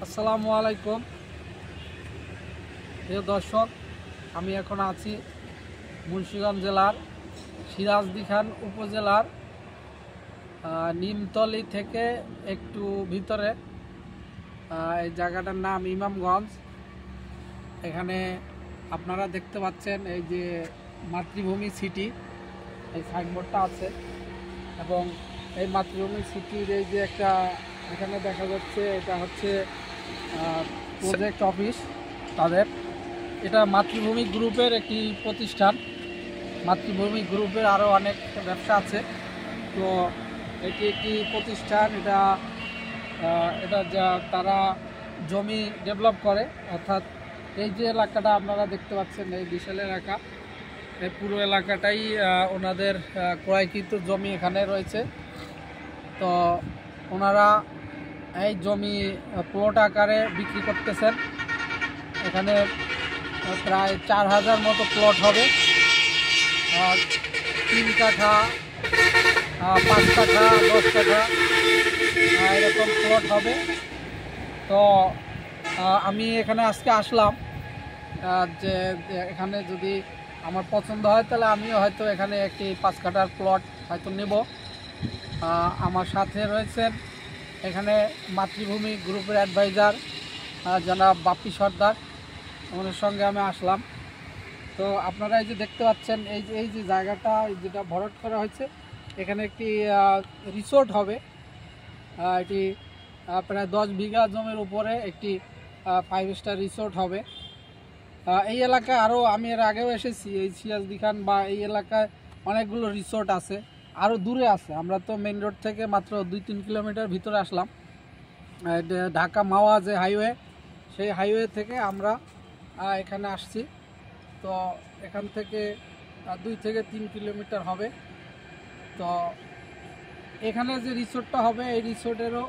আসসালামু আলাইকুম প্রিয় দর্শক, আমি এখন আছি মুন্সিগঞ্জ জেলার সিরাজদিখান উপজেলার নিমতলী থেকে একটু ভিতরে। এই জায়গাটার নাম ইমামগঞ্জ। এখানে আপনারা দেখতে পাচ্ছেন এই যে মাতৃভূমি সিটি, এই সাইনবোর্ডটা আছে এবং এই মাতৃভূমি সিটির এই যে একটা এখানে দেখা যাচ্ছে, এটা হচ্ছে প্রজেক্ট অফিস তাদের। এটা মাতৃভূমি গ্রুপের একটি প্রতিষ্ঠান। মাতৃভূমি গ্রুপের আরও অনেক ব্যবসা আছে, তো এটি একটি প্রতিষ্ঠান। এটা যা তারা জমি ডেভেলপ করে, অর্থাৎ এই যে এলাকাটা আপনারা দেখতে পাচ্ছেন, এই বিশাল এলাকা, এই পুরো এলাকাটাই ওনাদের ক্রয়কৃত জমি এখানে রয়েছে। তো ওনারা এই জমি প্লট আকারে বিক্রি করতেছেন। এখানে প্রায় 4000 মতো প্লট হবে, 3 কাঠা, 5 কাঠা, 10 কাঠা এরকম প্লট হবে। তো আমি এখানে আজকে আসলাম যে এখানে যদি আমার পছন্দ হয় তাহলে আমিও হয়তো এখানে একটি 5 কাঠার প্লট হয়তো নেব। আমার সাথে রয়েছেন এখানে মাতৃভূমি গ্রুপের অ্যাডভাইজার জনাব বাপ্পি সর্দার, ওনার সঙ্গে আমি আসলাম। তো আপনারা এই যে দেখতে পাচ্ছেন, এই যে জায়গাটা যেটা ভরাট করা হয়েছে, এখানে একটি রিসোর্ট হবে। এটি প্রায় 10 বিঘা জমির উপরে একটি 5 স্টার রিসোর্ট হবে। এই এলাকায় আরও আমি এর আগেও এসেছি, এই সিরাজদিখান বা এই এলাকায় অনেকগুলো রিসোর্ট আছে, আরও দূরে আছে। আমরা তো মেইন রোড থেকে মাত্র 2-3 কিলোমিটার ভিতরে আসলাম। ঢাকা মাওয়া যে হাইওয়ে, সেই হাইওয়ে থেকে আমরা এখানে আসছি। তো এখান থেকে 2 থেকে 3 কিলোমিটার হবে। তো এখানে যে রিসোর্টটা হবে, এই রিসোর্টেরও